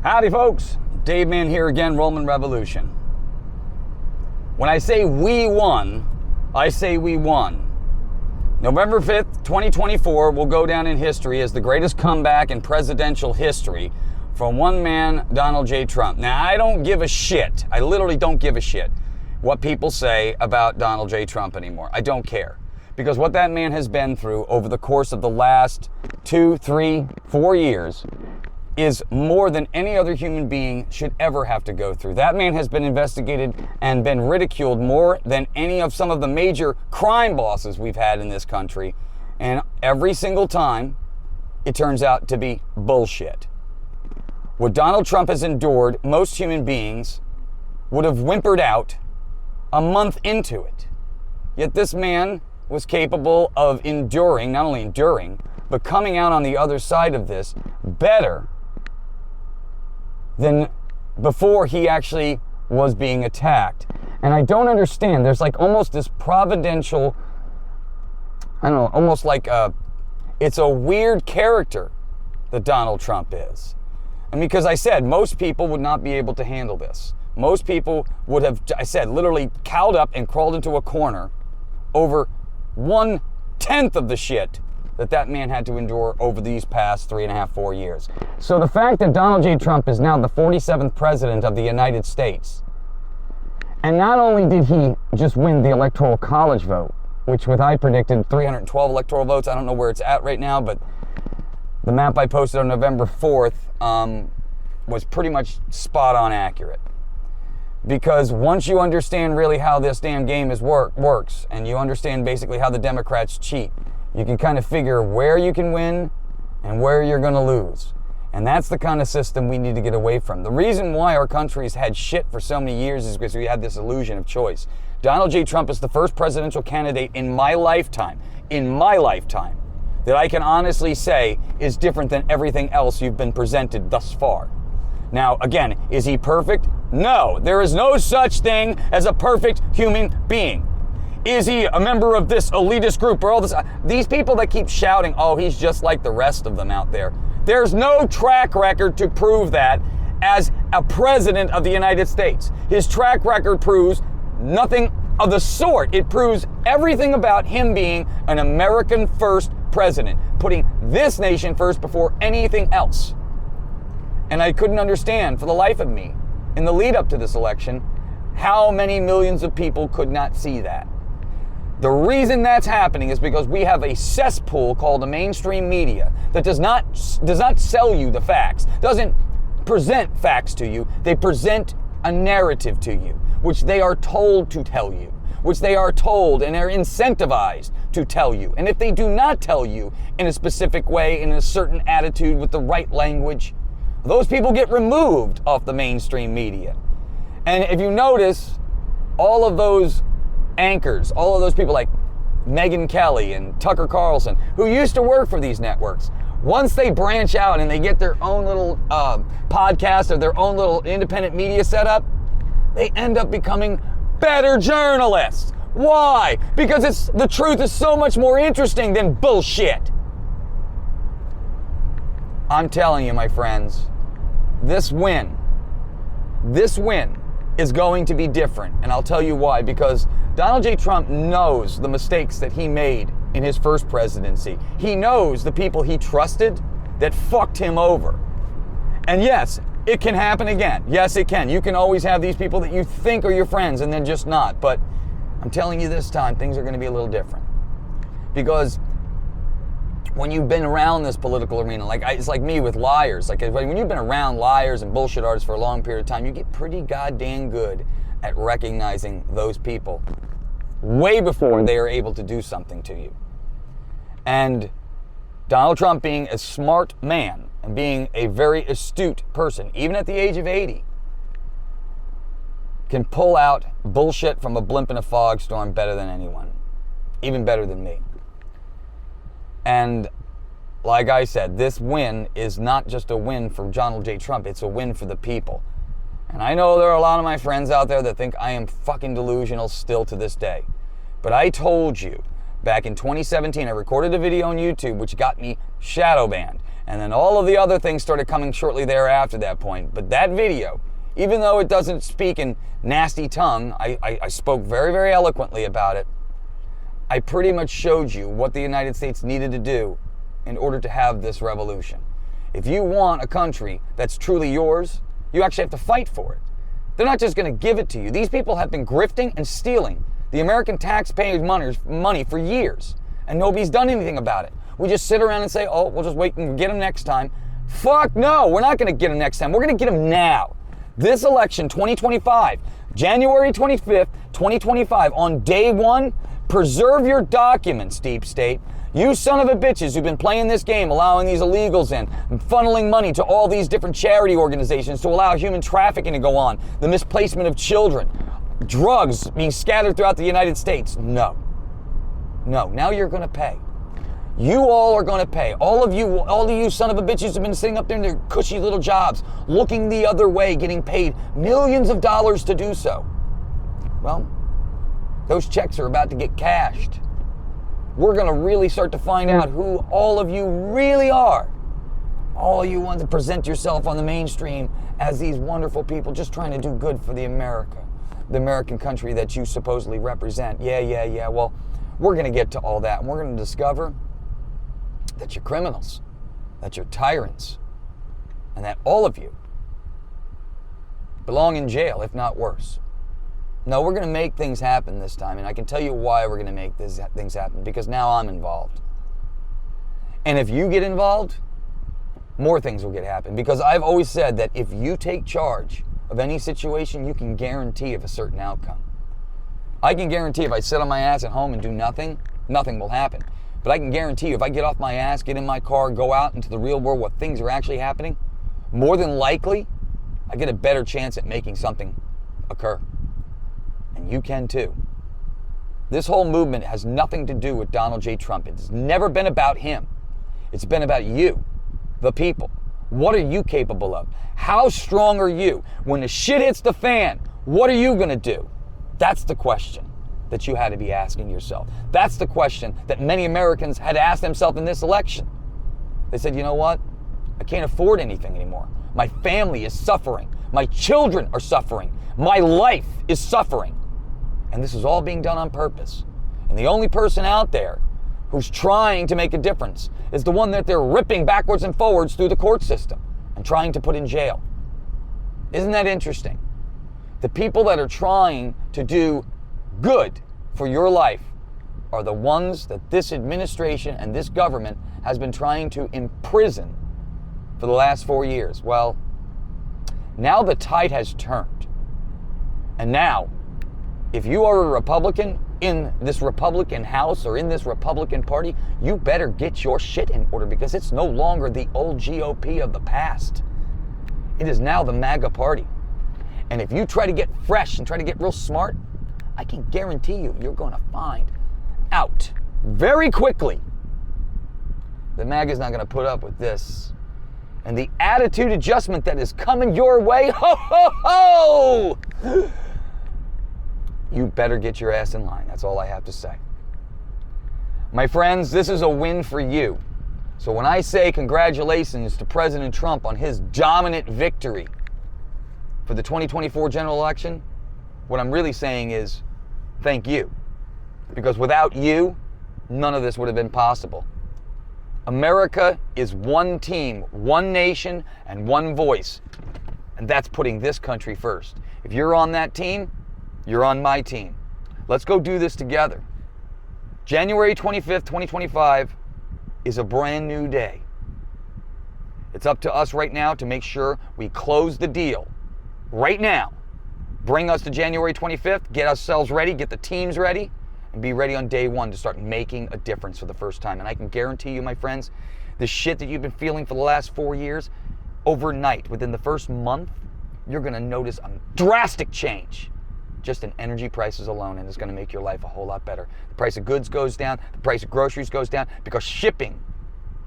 Howdy folks, DaveMan here again, Rollman Revolution. When I say we won, I say we won. November 5th, 2024 will go down in history as the greatest comeback in presidential history from one man, Donald J. Trump. Now, I don't give a shit. I literally don't give a shit what people say about Donald J. Trump anymore. I don't care. Because what that man has been through over the course of the last 2, 3, 4 years is more than any other human being should ever have to go through. That man has been investigated and been ridiculed more than any of some of the major crime bosses we've had in this country. And every single time, it turns out to be bullshit. What Donald Trump has endured, most human beings would have whimpered out a month into it. Yet this man was capable of enduring, not only enduring, but coming out on the other side of this better than before he actually was being attacked. And I don't understand. There's like almost this providential, I don't know, almost like it's a weird character that Donald Trump is. And because I said, most people would not be able to handle this. Most people would have, I said, literally cowed up and crawled into a corner over 1/10 of the shit that man had to endure over these past 3.5, 4 years. So the fact that Donald J. Trump is now the 47th president of the United States, and not only did he just win the Electoral College vote, which with I predicted 312 electoral votes, I don't know where it's at right now, but the map I posted on November 4th was pretty much spot on accurate. Because once you understand really how this damn game works, and you understand basically how the Democrats cheat, you can kind of figure where you can win and where you're going to lose. And that's the kind of system we need to get away from. The reason why our country's had shit for so many years is because we had this illusion of choice. Donald J. Trump is the first presidential candidate in my lifetime, that I can honestly say is different than everything else you've been presented thus far. Now, again, is he perfect? No, there is no such thing as a perfect human being. Is he a member of this elitist group or all this? These people that keep shouting, oh, he's just like the rest of them out there. There's no track record to prove that as a president of the United States. His track record proves nothing of the sort. It proves everything about him being an American first president, putting this nation first before anything else. And I couldn't understand for the life of me in the lead up to this election how many millions of people could not see that. The reason that's happening is because we have a cesspool called the mainstream media that does not sell you the facts, doesn't present facts to you. They present a narrative to you, which they are told to tell you, which they are told and are incentivized to tell you. And if they do not tell you in a specific way, in a certain attitude with the right language, those people get removed off the mainstream media. And if you notice, all of those anchors, all of those people like Megyn Kelly and Tucker Carlson, who used to work for these networks, once they branch out and they get their own little podcast or their own little independent media setup, they end up becoming better journalists. Why? Because the truth is so much more interesting than bullshit. I'm telling you, my friends, this win is going to be different. And I'll tell you why. Because Donald J. Trump knows the mistakes that he made in his first presidency. He knows the people he trusted that fucked him over. And yes, it can happen again. Yes, it can. You can always have these people that you think are your friends and then just not. But I'm telling you this time, things are going to be a little different. Because when you've been around this political arena, it's like me with liars. Like when you've been around liars and bullshit artists for a long period of time, you get pretty goddamn good at recognizing those people way before they are able to do something to you. And Donald Trump, being a smart man and being a very astute person, even at the age of 80, can pull out bullshit from a blimp in a fog storm better than anyone, even better than me. And like I said, this win is not just a win for Donald J. Trump, it's a win for the people. And I know there are a lot of my friends out there that think I am fucking delusional still to this day. But I told you back in 2017, I recorded a video on YouTube which got me shadow banned. And then all of the other things started coming shortly thereafter that point. But that video, even though it doesn't speak in nasty tongue, I spoke very, very eloquently about it. I pretty much showed you what the United States needed to do in order to have this revolution. If you want a country that's truly yours, you actually have to fight for it. They're not just going to give it to you. These people have been grifting and stealing the American taxpayers' money for years, and nobody's done anything about it. We just sit around and say, oh, we'll just wait and get them next time. Fuck no, we're not going to get them next time. We're going to get them now. This election, 2025, January 25th, 2025, on day one, preserve your documents, deep state. You son of a bitches who've been playing this game, allowing these illegals in, and funneling money to all these different charity organizations to allow human trafficking to go on, the misplacement of children, drugs being scattered throughout the United States. No. Now you're going to pay. You all are going to pay. All of you son of a bitches have been sitting up there in their cushy little jobs, looking the other way, getting paid millions of dollars to do so. Well, those checks are about to get cashed. We're going to really start to find out who all of you really are. All you want to present yourself on the mainstream as these wonderful people just trying to do good for the American country that you supposedly represent. Yeah. Well, we're going to get to all that, and we're going to discover that you're criminals, that you're tyrants, and that all of you belong in jail, if not worse. No, we're going to make things happen this time, and I can tell you why we're going to make things happen, because now I'm involved. And if you get involved, more things will get happen, because I've always said that if you take charge of any situation, you can guarantee of a certain outcome. I can guarantee if I sit on my ass at home and do nothing, nothing will happen. But I can guarantee you, if I get off my ass, get in my car, go out into the real world where things are actually happening, more than likely, I get a better chance at making something occur. And you can too. This whole movement has nothing to do with Donald J. Trump. It's never been about him. It's been about you, the people. What are you capable of? How strong are you? When the shit hits the fan, what are you going to do? That's the question that you had to be asking yourself. That's the question that many Americans had to ask themselves in this election. They said, you know what? I can't afford anything anymore. My family is suffering. My children are suffering. My life is suffering. And this is all being done on purpose. And the only person out there who's trying to make a difference is the one that they're ripping backwards and forwards through the court system and trying to put in jail. Isn't that interesting? The people that are trying to do good for your life are the ones that this administration and this government has been trying to imprison for the last 4 years. Well, now the tide has turned. And now, if you are a Republican in this Republican House or in this Republican Party, you better get your shit in order, because it's no longer the old GOP of the past. It is now the MAGA Party. And if you try to get fresh and try to get real smart, I can guarantee you, you're going to find out very quickly that MAGA's not going to put up with this. And the attitude adjustment that is coming your way, ho, ho, ho! You better get your ass in line. That's all I have to say. My friends, this is a win for you. So when I say congratulations to President Trump on his dominant victory for the 2024 general election, what I'm really saying is thank you. Because without you, none of this would have been possible. America is one team, one nation, and one voice. And that's putting this country first. If you're on that team, you're on my team. Let's go do this together. January 25th, 2025 is a brand new day. It's up to us right now to make sure we close the deal. Right now. Bring us to January 25th, get ourselves ready, get the teams ready, and be ready on day one to start making a difference for the first time. And I can guarantee you, my friends, the shit that you've been feeling for the last 4 years, overnight, within the first month, you're going to notice a drastic change just in energy prices alone, and it's going to make your life a whole lot better. The price of goods goes down, the price of groceries goes down, because shipping,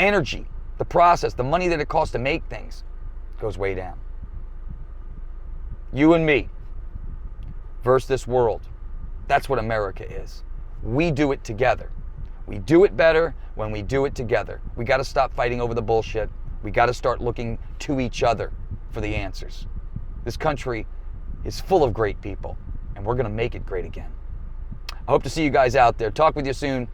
energy, the process, the money that it costs to make things goes way down. You and me versus this world. That's what America is. We do it together. We do it better when we do it together. We got to stop fighting over the bullshit. We got to start looking to each other for the answers. This country is full of great people, and we're going to make it great again. I hope to see you guys out there. Talk with you soon.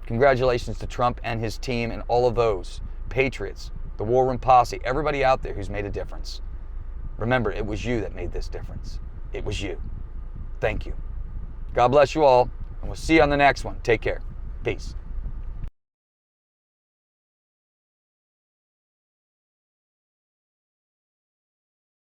Congratulations to Trump and his team and all of those patriots, the War Room Posse, everybody out there who's made a difference. Remember, it was you that made this difference. It was you. Thank you. God bless you all, and we'll see you on the next one. Take care. Peace.